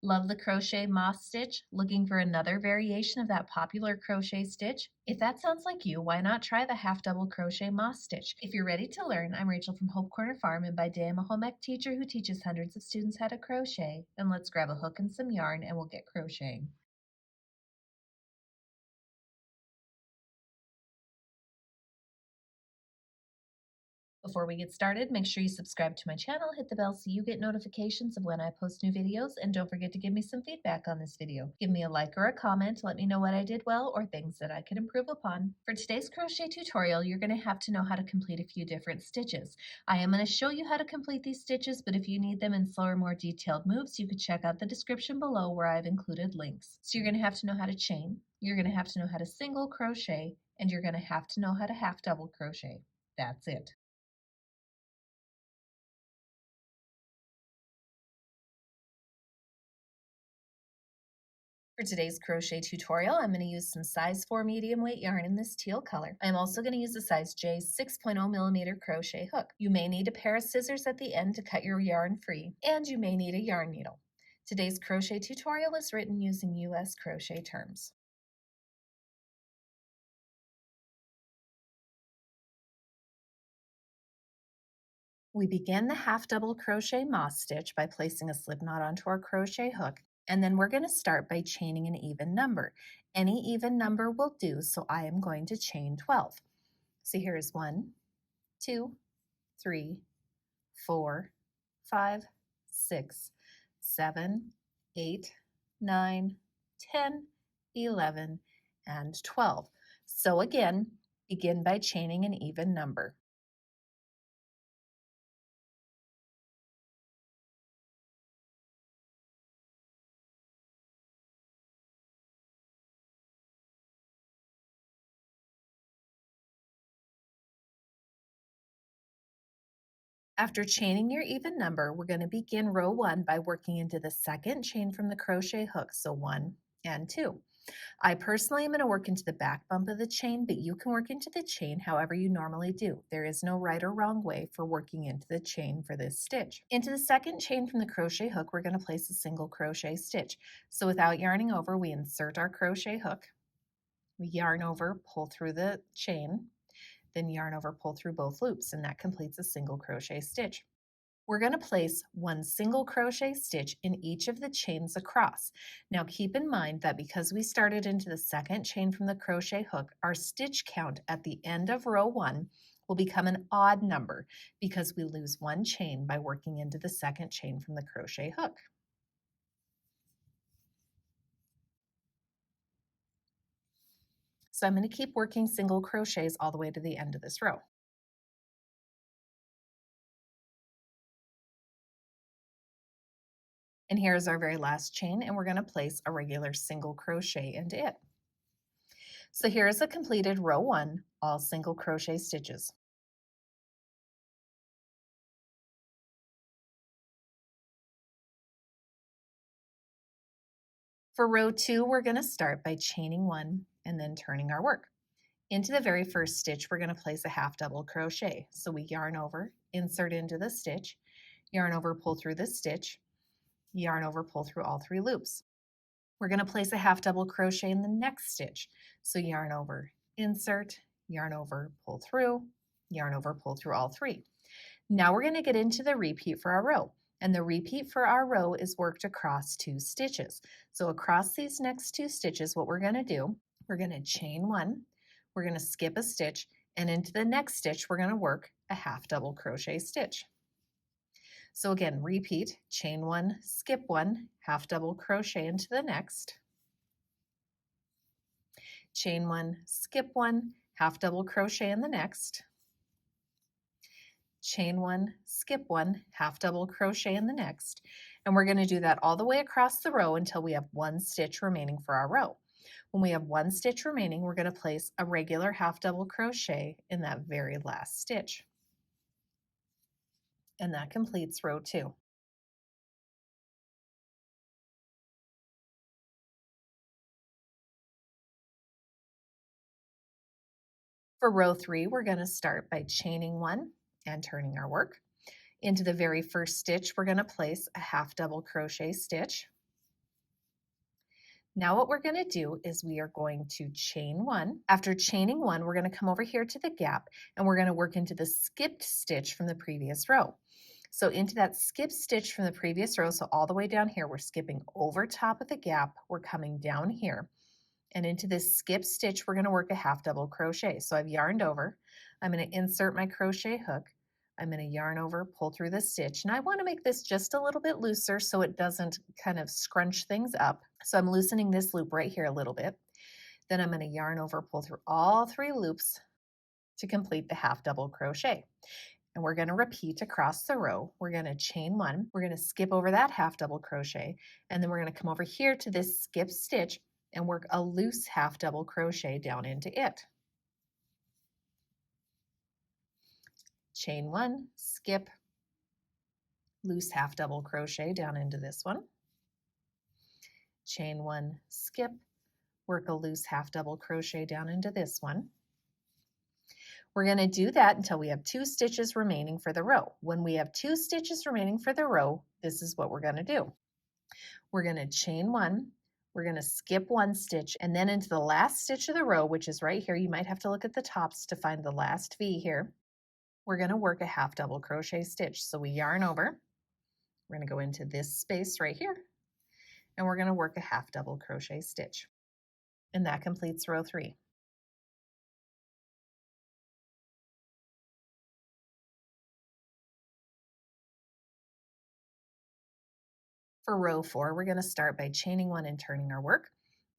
Love the crochet moss stitch? Looking for another variation of that popular crochet stitch? If that sounds like you, why not try the half double crochet moss stitch? If you're ready to learn, I'm Rachel from Hope Corner Farm, and by day I'm a home ec teacher who teaches hundreds of students how to crochet. And let's grab a hook and some yarn and we'll get crocheting. Before we get started, make sure you subscribe to my channel, hit the bell so you get notifications of when I post new videos, and don't forget to give me some feedback on this video. Give me a like or a comment to let me know what I did well or things that I could improve upon. For today's crochet tutorial, you're going to have to know how to complete a few different stitches. I am going to show you how to complete these stitches, but if you need them in slower, more detailed moves, you could check out the description below where I've included links. So you're going to have to know how to chain, you're going to have to know how to single crochet, and you're going to have to know how to half double crochet. That's it. For today's crochet tutorial, I'm going to use some size 4 medium weight yarn in this teal color. I'm also going to use a size J 6.0 millimeter crochet hook. You may need a pair of scissors at the end to cut your yarn free, and you may need a yarn needle. Today's crochet tutorial is written using US crochet terms. We begin the half double crochet moss stitch by placing a slip knot onto our crochet hook, and then we're going to start by chaining an even number. Any even number will do, so I am going to chain 12. So here's 1, 2, 3, 4, 5, 6, 7, 8, 9, 10, 11, and 12. So again, begin by chaining an even number. After chaining your even number, we're going to begin row 1 by working into the second chain from the crochet hook, so 1 and 2. I personally am going to work into the back bump of the chain, but you can work into the chain however you normally do. There is no right or wrong way for working into the chain for this stitch. Into the second chain from the crochet hook, we're going to place a single crochet stitch. So without yarning over, we insert our crochet hook, we yarn over, pull through the chain, then yarn over, pull through both loops, and that completes a single crochet stitch. We're going to place one single crochet stitch in each of the chains across. Now keep in mind that because we started into the second chain from the crochet hook, our stitch count at the end of row 1 will become an odd number because we lose one chain by working into the second chain from the crochet hook. So I'm going to keep working single crochets all the way to the end of this row. And here's our very last chain, and we're going to place a regular single crochet into it. So here's a completed row 1, all single crochet stitches. For row 2, we're going to start by chaining 1 and then turning our work. Into the very first stitch, we're going to place a half double crochet. So we yarn over, insert into the stitch, yarn over, pull through the stitch, yarn over, pull through all 3 loops. We're going to place a half double crochet in the next stitch. So yarn over, insert, yarn over, pull through, yarn over, pull through all 3. Now we're going to get into the repeat for our row. And the repeat for our row is worked across 2 stitches. So across these next 2 stitches, what we're going to do, we're going to chain 1, we're going to skip a stitch, and into the next stitch, we're going to work a half double crochet stitch. So again, repeat, chain 1, skip 1, half double crochet into the next, chain 1, skip 1, half double crochet in the next, chain 1, skip 1, half double crochet in the next, and we're going to do that all the way across the row until we have 1 stitch remaining for our row. When we have 1 stitch remaining, we're going to place a regular half double crochet in that very last stitch. And that completes row 2. For row 3, we're going to start by chaining 1 and turning our work. Into the very first stitch, we're going to place a half double crochet stitch. Now what we're going to do is we are going to chain one. After chaining one, we're going to come over here to the gap and we're going to work into the skipped stitch from the previous row. So into that skipped stitch from the previous row, so all the way down here, we're skipping over top of the gap, we're coming down here. And into this skip stitch, we're going to work a half double crochet. So I've yarned over. I'm going to insert my crochet hook. I'm going to yarn over, pull through the stitch. And I want to make this just a little bit looser so it doesn't kind of scrunch things up. So I'm loosening this loop right here a little bit. Then I'm going to yarn over, pull through all 3 loops to complete the half double crochet. And we're going to repeat across the row. We're going to chain one. We're going to skip over that half double crochet. And then we're going to come over here to this skip stitch and work a loose half double crochet down into it. Chain one, skip, loose half double crochet down into this one. Chain one, skip, work a loose half double crochet down into this one. We're going to do that until we have 2 stitches remaining for the row. When we have 2 stitches remaining for the row, this is what we're going to do. We're going to chain one, we're going to skip 1 stitch, and then into the last stitch of the row, which is right here. You might have to look at the tops to find the last V here. We're going to work a half double crochet stitch. So we yarn over, we're going to go into this space right here, and we're going to work a half double crochet stitch. And that completes row 3. For row 4, we're going to start by chaining 1 and turning our work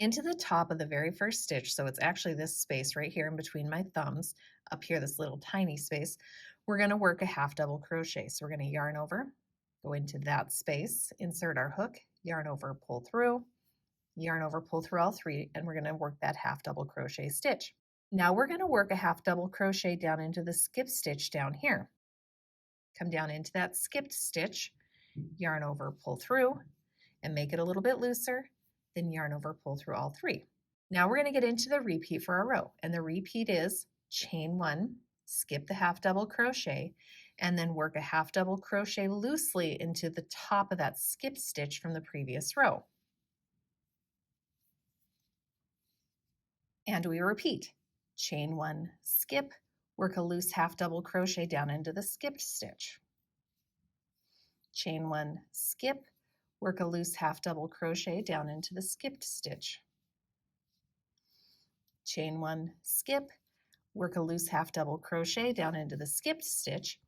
into the top of the very first stitch. So it's actually this space right here in between my thumbs, up here, this little tiny space. We're going to work a half double crochet. So we're going to yarn over, go into that space, insert our hook, yarn over, pull through, yarn over, pull through all 3, and we're going to work that half double crochet stitch. Now we're going to work a half double crochet down into the skip stitch down here. Come down into that skipped stitch, yarn over, pull through, and make it a little bit looser, then yarn over, pull through all 3. Now we're going to get into the repeat for our row, and the repeat is chain 1, skip the half double crochet, and then work a half double crochet loosely into the top of that skip stitch from the previous row. And we repeat, chain 1, skip, work a loose half double crochet down into the skipped stitch. Chain 1, skip, work a loose half double crochet down into the skipped stitch. Chain 1, skip, work a loose half double crochet down into the skipped stitch,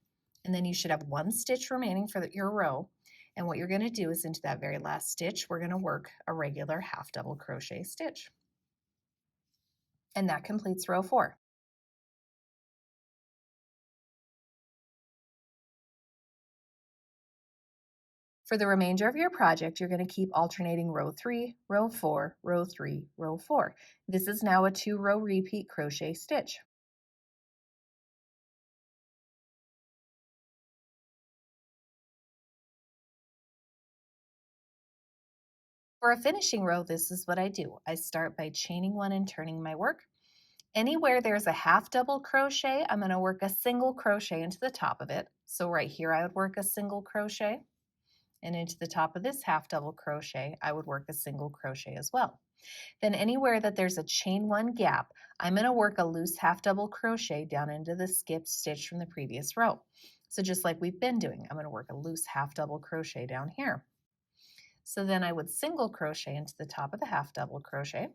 and then you should have 1 stitch remaining for your row. And what you're going to do is into that very last stitch, we're going to work a regular half double crochet stitch. And that completes row 4. For the remainder of your project, you're going to keep alternating row 3, row 4, row 3, row 4. This is now a 2-row repeat crochet stitch. For a finishing row, this is what I do. I start by chaining 1 and turning my work. Anywhere there's a half double crochet, I'm going to work a single crochet into the top of it. So right here, I would work a single crochet, and into the top of this half double crochet, I would work a single crochet as well. Then anywhere that there's a chain 1 gap, I'm going to work a loose half double crochet down into the skip stitch from the previous row. So just like we've been doing, I'm going to work a loose half double crochet down here. So then I would single crochet into the top of the half double crochet.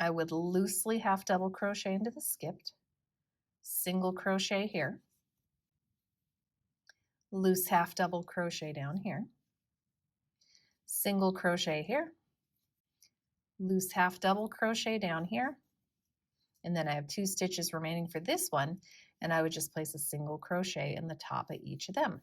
I would loosely half double crochet into the skipped, single crochet here, loose half double crochet down here, single crochet here, loose half double crochet down here, and then I have 2 stitches remaining for this one, and I would just place a single crochet in the top of each of them.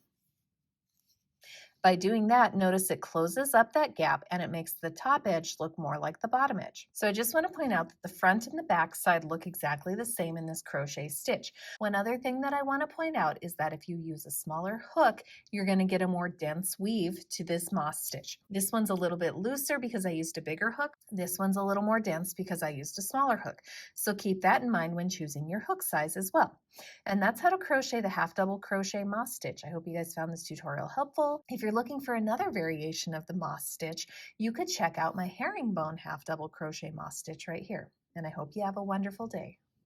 By doing that, notice it closes up that gap and it makes the top edge look more like the bottom edge. So I just want to point out that the front and the back side look exactly the same in this crochet stitch. One other thing that I want to point out is that if you use a smaller hook, you're going to get a more dense weave to this moss stitch. This one's a little bit looser because I used a bigger hook. This one's a little more dense because I used a smaller hook. So keep that in mind when choosing your hook size as well. And that's how to crochet the half double crochet moss stitch. I hope you guys found this tutorial helpful. If you're looking for another variation of the moss stitch, you could check out my herringbone half double crochet moss stitch right here. And I hope you have a wonderful day.